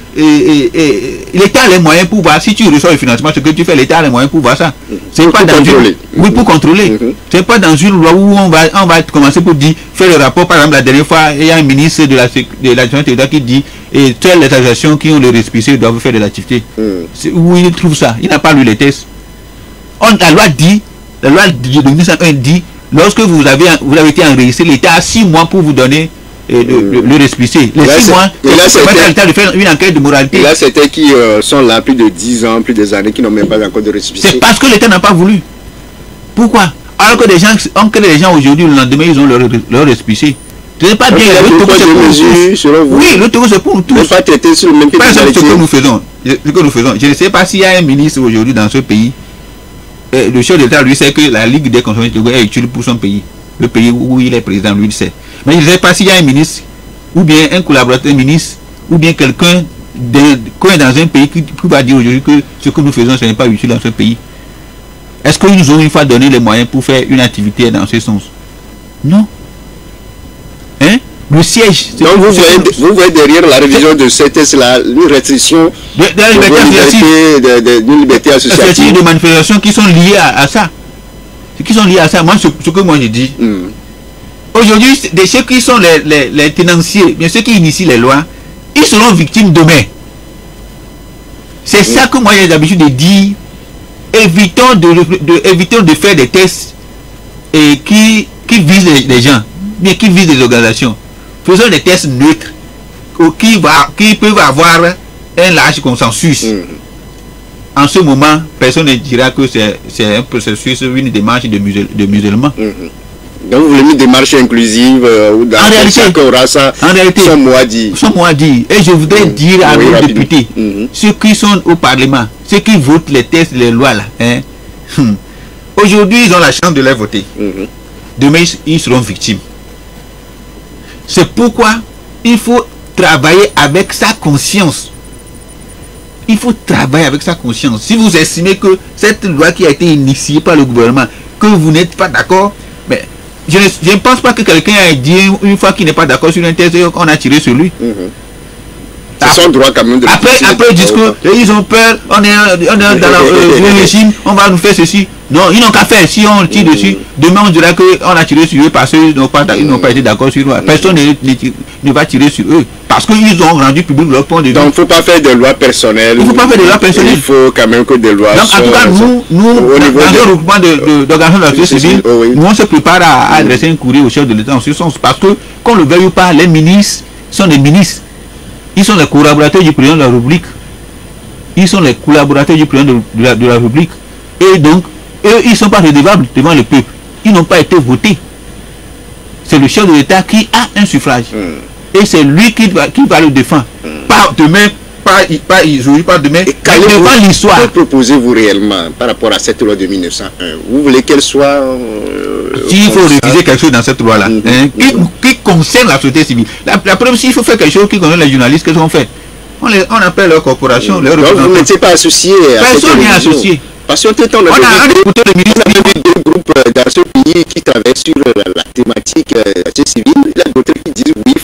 l'État a les moyens pour voir. Si tu reçois le financement, ce que tu fais, l'État a les moyens pour voir ça. C'est pas dans contrôler. Oui, pour contrôler. C'est pas dans une loi où on va commencer pour dire, faire le rapport. Par exemple, la dernière fois, il y a un ministre de la Sécurité qui dit toutes les associations qui ont le récépissé doivent faire de l'activité. Où il trouve ça? Il n'a pas lu les tests. La loi de 1901 dit, lorsque vous avez été enregistré, l'État a 6 mois pour vous donner le récépissé. Les 6 mois, c'est l'État de faire une enquête de moralité. Et là, c'était qui sont là plus de 10 ans, plus des années, qui n'ont même pas encore de récépissé. C'est parce que l'État n'a pas voulu. Pourquoi? Alors que les gens aujourd'hui, le lendemain, ils ont leur récépissé. Ce n'est pas bien. Le Togo, c'est pour nous tous. Oui, le Togo, c'est pour nous tous. Ne pas traiter sur le même pied d'égalité. Ce que nous faisons. Je ne sais pas s'il y a un ministre aujourd'hui dans ce pays. Le chef d'État, lui, sait que la Ligue des consommateurs du Togo est utile pour son pays. Le pays où il est président, lui, le sait. Mais je ne sais pas s'il y a un ministre, ou bien un collaborateur ministre, ou bien quelqu'un dans un pays qui va dire aujourd'hui que ce que nous faisons, ce n'est pas utile dans ce pays. Est-ce qu'ils nous ont une fois donné les moyens pour faire une activité dans ce sens? Non. Hein? Le siège. Donc vous voyez derrière la révision de ces tests-là une restriction de liberté associative. De manifestations qui sont liées à ça. Moi, ce que moi je dis. Aujourd'hui, ceux qui sont les tenanciers, bien ceux qui initient les lois, ils seront victimes demain. C'est ça que moi j'ai l'habitude de dire. Évitons de faire des tests qui visent les gens, bien qui visent les organisations. Faisons des tests neutres qui peuvent avoir un large consensus. En ce moment, personne ne dira que c'est un processus, une démarche de musulmans. Donc vous voulez une démarche inclusive où dans chacun aura son mot à dire. Son mot à dire. Et je voudrais dire à nos députés, ceux qui sont au Parlement, ceux qui votent les tests, les lois là, aujourd'hui ils ont la chance de les voter. Demain ils seront victimes. C'est pourquoi il faut travailler avec sa conscience. Il faut travailler avec sa conscience. Si vous estimez que cette loi qui a été initiée par le gouvernement, que vous n'êtes pas d'accord, mais je ne pense pas que quelqu'un ait dit une fois qu'il n'est pas d'accord sur un texte, on a tiré sur lui. C'est son droit quand même de après ils disent que ils ont peur, on est dans le régime, on va nous faire ceci. Non, ils n'ont qu'à faire. Si on tire dessus, demain on dira qu'on a tiré sur eux parce qu'ils n'ont pas été d'accord sur eux. Personne ne va tirer sur eux parce qu'ils ont rendu public leur point de vue. Donc il ne faut pas faire des lois personnelles. Il ne faut pas faire des lois personnelles. Il faut quand même que des lois. Donc en tout cas, nous dans un regroupement d'organisations de la société civile, nous on se prépare à adresser un courrier au chef de l'État en ce sens. Parce que, qu'on le veuille ou pas, les ministres sont des ministres. Ils sont les collaborateurs du président de la République. Ils sont les collaborateurs du président de la République. Et donc, eux, ils ne sont pas redevables devant le peuple. Ils n'ont pas été votés. C'est le chef de l'État qui a un suffrage. Et c'est lui qui va le défendre. Pas demain, pas aujourd'hui, pas demain, devant l'histoire. Que proposez-vous réellement par rapport à cette loi de 1901? Vous voulez qu'elle soit s'il faut réviser quelque chose dans cette loi-là, qui concerne la société civile. La preuve, s'il faut faire quelque chose qui concerne les journalistes, qu'est-ce qu'on fait? On appelle leur corporation, leur représentants. Donc vous n'étiez pas associé à personne n'est associé. Parce qu'on a écouté le ministre. Il y a des groupes dans ce pays qui travaillent sur la thématique civile. Il y a d'autres qui disent oui,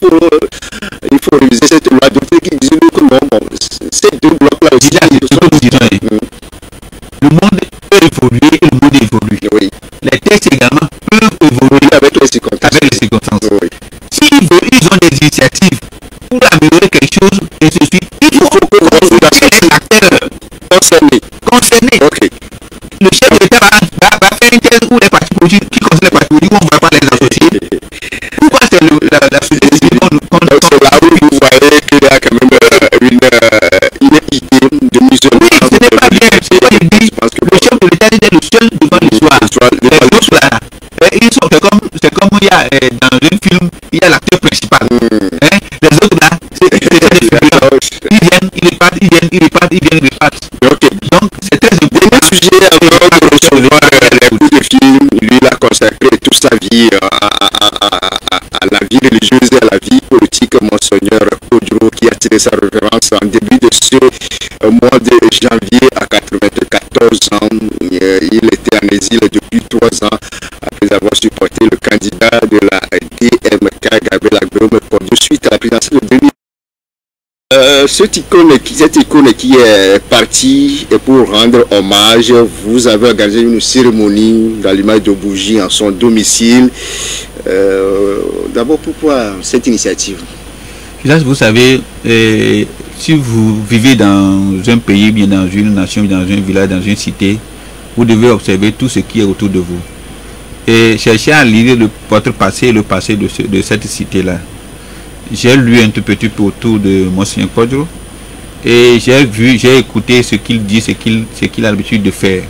il faut réviser cette loi. D'autres qui disent que non, ces deux blocs-là aussi. Le monde peut évoluer et le monde évolue. Oui. Les textes également peuvent évoluer avec les circonstances. Oui. S'ils ont des initiatives pour améliorer quelque chose, et ceci, il faut que les acteurs concernés. Okay. Le chef de l'État va faire une thèse où les partis politiques qui concernent les partis politiques, on ne va pas les associer. Pourquoi c'est la société civile qu'on c'est là où vous voyez qu'il y a quand même une idée de mise en œuvre. Oui, ce n'est pas bien. C'est quoi je dis? Le chef de l'État était le seul devant l'histoire. Les autres là, c'est comme il y a dans un film, il y a l'acteur principal. Les autres là, c'est des figurants. Ils repartent. Donc c'est très important. Le sujet avant de recevoir les coups de film, lui il a consacré toute sa vie à la vie religieuse et à la vie politique. Monseigneur Kodjo, qui a tiré sa référence en début de ce mois de janvier à 94 ans. Il était en exil depuis 3 ans après avoir supporté le candidat de la DMK, Gabriel Agbero, pour de suite à la présidentielle de 2000. Cette icône qui est partie et pour rendre hommage, vous avez organisé une cérémonie d'allumage de bougies en son domicile. D'abord, pourquoi cette initiative? Là, vous savez, si vous vivez dans un pays, bien dans une nation, dans un village, dans une cité, vous devez observer tout ce qui est autour de vous. Et chercher à lire votre passé et le passé de cette cité-là. J'ai lu un tout petit peu autour de Monseigneur Kodjo et j'ai écouté ce qu'il dit, ce qu'il a l'habitude de faire.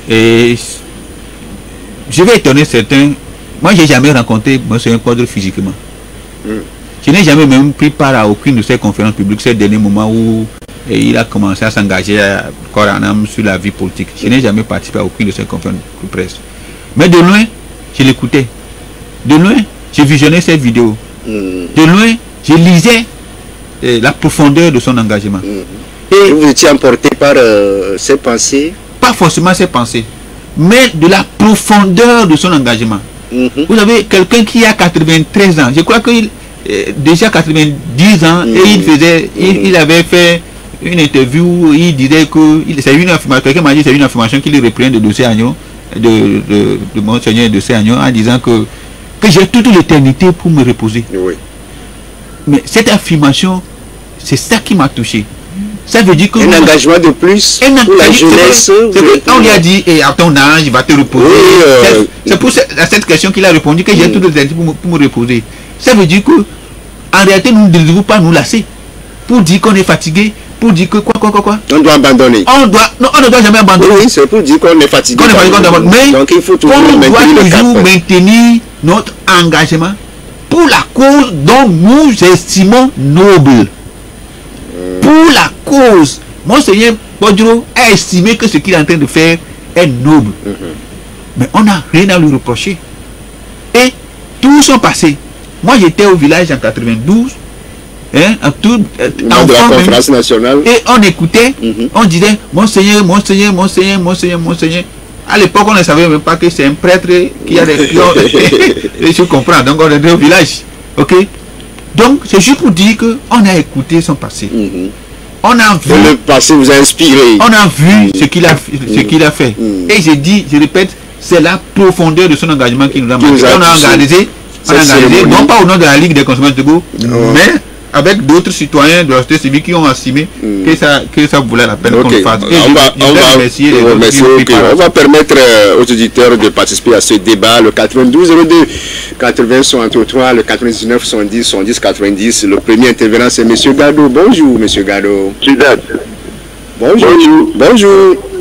Et je vais étonner certains. Moi, j'ai jamais rencontré Monseigneur Kodjo physiquement. Je n'ai jamais même pris part à aucune de ces conférences publiques, ces derniers moments où il a commencé à s'engager corps en âme sur la vie politique. Je n'ai jamais participé à aucune de ces conférences de presse. Mais de loin, je l'écoutais. De loin, j'ai visionné ces vidéos. De loin, je lisais la profondeur de son engagement. Et vous étiez emporté par ses pensées? Pas forcément ses pensées, mais de la profondeur de son engagement. Vous avez quelqu'un qui a 93 ans, je crois qu'il déjà 90 ans, et il avait fait une interview où il disait que c'est une affirmation, quelqu'un m'a dit c'est une affirmation qu'il reprend de Dossé Agnon, de Monseigneur Dossé Agnon, en disant que j'ai toute l'éternité pour me reposer. Oui. Mais cette affirmation, c'est ça qui m'a touché. Ça veut dire que un engagement de plus pour la jeunesse. On lui a dit, à ton âge, il va te reposer. C'est pour cette question qu'il a répondu que j'ai toute l'éternité pour me reposer. Ça veut dire que en réalité, nous ne devons pas nous lasser pour dire qu'on est fatigué, pour dire que quoi. On doit abandonner. On ne doit jamais abandonner. Oui, c'est pour dire qu'on est fatigué. Mais donc il faut toujours maintenir notre engagement pour la cause dont nous estimons noble. Pour la cause. Monseigneur Kodjo a estimé que ce qu'il est en train de faire est noble. Mais on n'a rien à lui reprocher. Et tous sont passés. Moi j'étais au village en 92. De la conférence nationale. Et on écoutait, on disait Monseigneur. À l'époque, on ne savait même pas que c'est un prêtre qui a des je comprends, donc on est au village. Ok? Donc, c'est juste pour dire qu'on a écouté son passé. On a vu. Et le passé vous a inspiré. On a vu ce qu'il a fait. Et je répète, c'est la profondeur de son engagement qui nous a marqué. On a organisé, non pas au nom de la Ligue des consommateurs de Togo, mais avec d'autres citoyens de la société civile qui ont estimé que ça voulait la peine qu'on le fasse. On va permettre aux auditeurs de participer à ce débat. Le 92 02 80 63, le 99 70 70 90. Le premier intervenant c'est M. Gado. Bonjour M. Gado. Bonjour.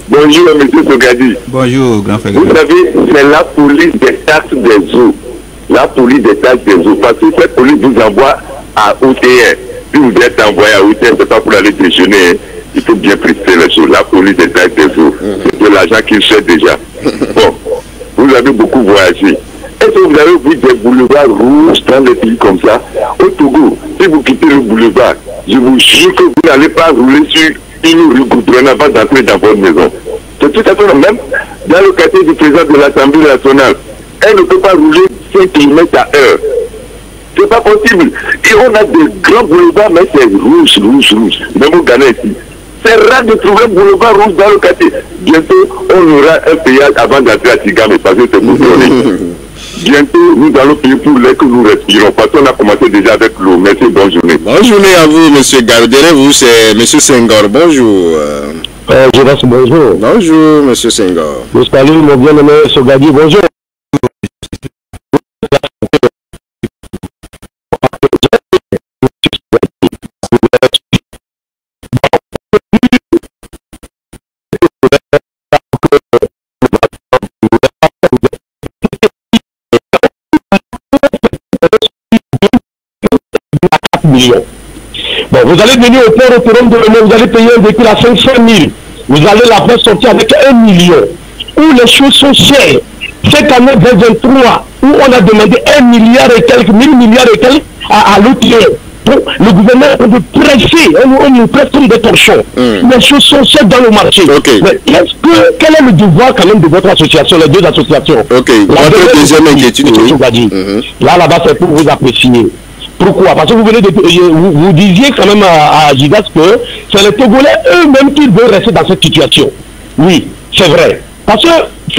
Bonjour M. Sogadi. Bonjour grand frère. Vous savez, c'est la police des taxes des eaux. La police des taxes des eaux. Parce que cette police vous envoie à OTR. Si vous êtes envoyé à OTR, c'est pas pour aller déjeuner. Il faut bien préciser les choses. La police des taxes des eaux. C'est de l'argent qu'ils cherchent déjà. Bon, vous avez avez beaucoup voyagé. Est-ce que vous avez vu des boulevards rouges dans les pays comme ça? Au Togo, si vous quittez le boulevard, je vous jure que vous n'allez pas rouler sur une rue goudronnée avant d'entrer dans votre maison. C'est tout à fait le même. Dans le quartier du président de l'Assemblée nationale, elle ne peut pas rouler 5 km/h. C'est pas possible. Et on a des grands boulevards, mais c'est rouge. Même au Ghana ici. C'est rare de trouver un boulevard rouge dans le quartier. Bientôt, on aura un péage avant d'entrer à Tigame parce que c'est goudronné. Bientôt, nous allons payer pour l'air que nous respirons. Parce qu'on a commencé déjà avec l'eau. Merci, bonne journée. Bonne journée à vous, monsieur Gardere. Vous, c'est monsieur Senghor. Bonjour. Je reste bonjour. Bonjour, monsieur Senghor. Je salue mon bien-aimé Sogadi. Bonjour. Bon, vous allez venir au port autonome de Lomé, vous allez payer un véhicule à 500 000. Vous allez la faire sortir avec 1 million. Où les choses sont chères. Cette année 2023, où on a demandé 1 milliard et quelques, 1000 milliards et quelques à l'autre. Le gouvernement de presser, on nous presse comme des torchons. Les choses sont chères dans le marché. Okay. Mais quel est le devoir quand même de votre association, les deux associations? Votre deuxième inquiétude. Là-bas, c'est pour vous apprécier. Pourquoi? Parce que vous venez de vous disiez quand même à Gigas que c'est les Togolais eux-mêmes qui veulent rester dans cette situation. Oui, c'est vrai. Parce que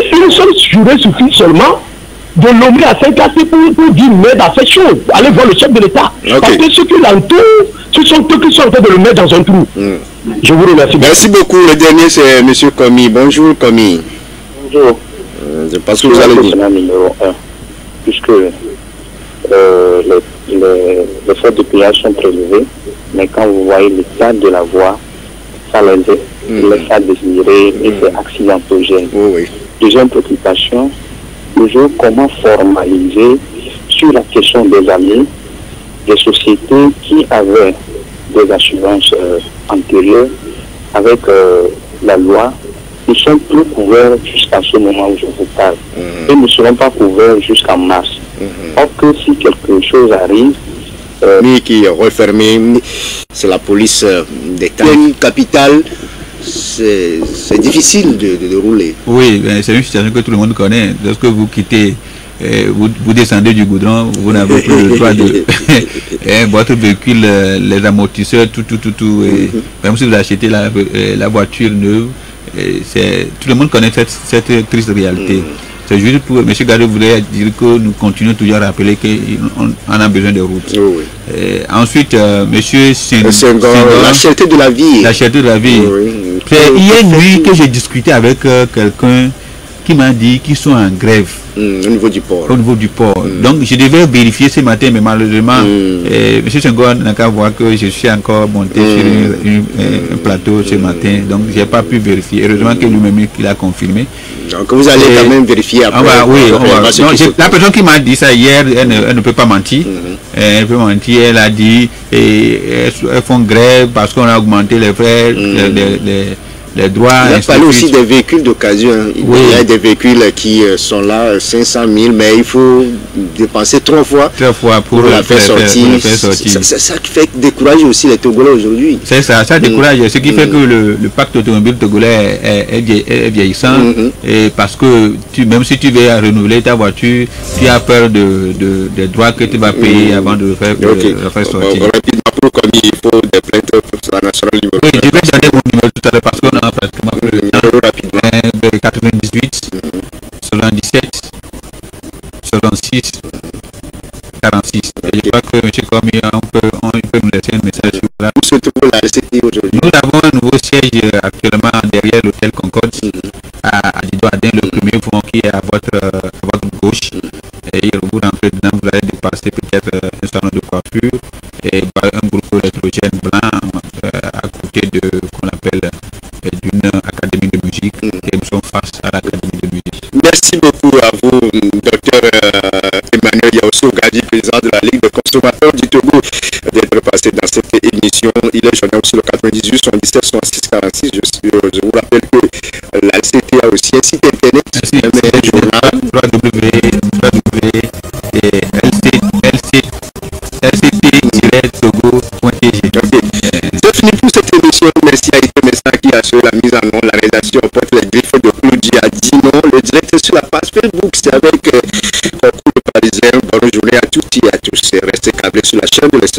une seule journée suffit seulement de nommer à 5 ans pour dire mais dans cette chose. Allez voir le chef de l'État. Parce que ceux qui l'entourent, ce sont eux qui sont en train de le mettre dans un trou. Je vous remercie. Merci beaucoup. Le dernier, c'est M. Komi. Bonjour, Komi. Bonjour. Je pense que vous allez dire. Numéro 1, puisque les frais de péage sont prélevés, mais quand vous voyez l'état de la voie, ça laisse à désirer et c'est accidentogène. Deuxième préoccupation, toujours comment formaliser sur la question des amis, des sociétés qui avaient des assurances antérieures avec la loi, ils sont plus couverts jusqu'à ce moment où je vous parle. Ils ne seront pas couverts jusqu'en mars. Or que si quelque chose arrive, qui est refermé, c'est la police d'État. Une capitale, c'est difficile de rouler. Oui, c'est une situation que tout le monde connaît. Lorsque vous quittez, vous descendez du goudron, vous n'avez plus le droit de... votre véhicule, les amortisseurs, tout. Même si vous achetez la voiture neuve, tout le monde connaît cette triste réalité. C'est juste pour M. Gade voulait dire que nous continuons toujours à rappeler qu'on a besoin de routes. Ensuite, M. Senghor, la cherté de la vie. La cherté de la vie. C'est hier nuit que j'ai discuté avec quelqu'un qui m'a dit qu'ils sont en grève. Au niveau du port. Au niveau du port. Donc je devais vérifier ce matin, mais malheureusement, M. Senghor n'a qu'à voir que je suis encore monté sur un plateau ce matin. Donc je n'ai pas pu vérifier. Heureusement que lui-même il a confirmé. Donc vous allez quand même vérifier après. La personne qui m'a dit ça hier, elle ne peut pas mentir. Elle peut mentir. Elle a dit elles font grève parce qu'on a augmenté les frais, les droits. Il a parlé aussi des véhicules d'occasion. Il y a des véhicules qui sont là, 500 000, mais il faut dépenser 3 fois pour la faire sortir. C'est ça qui fait décourager aussi les Togolais aujourd'hui. C'est ça, ça décourage. Ce qui fait que le pacte automobile togolais est vieillissant. Et parce que même si tu veux renouveler ta voiture, tu as peur des droits que tu vas payer avant de le faire sortir. Rapidement, pour comme il faut des plaintes pour la nationale numéro 1. Oui, je vais donner mon numéro tout à l'heure parce qu'on a pratiquement plus de temps. Rapidement. 98, 77, 66, 46. Et je crois que M. Komi, il peut nous laisser un message sur là. Où se trouve la RCT aujourd'hui? Nous avons un nouveau siège actuellement derrière l'hôtel Concorde à Dido-Adin, le premier front qui est à votre gauche. Et vous rentrez dedans, vous allez dépasser peut-être un salon de coiffure et un groupe électrogène blanc à côté de qu'on appelle d'une académie de musique et nous sommes face à l'académie de musique. Merci beaucoup à vous, Dr Emmanuel Yaoso Gadi, président de la Ligue des consommateurs du Togo, d'être passé dans cette émission. Il est joignable sur le 98 77 66 46. Je vous rappelle que La LCT a aussi un site internet, un journal. www.lct-togo.tg. C'est fini pour cette émission. Merci à Ike Messa qui assure la mise en œuvre, la réalisation porte les griffes de Claudia Dinon. Le direct sur la page Facebook, c'est avec Concours Parisien. Bonne journée à toutes et à tous. Restez câblés sur la chaîne de l'Excellence.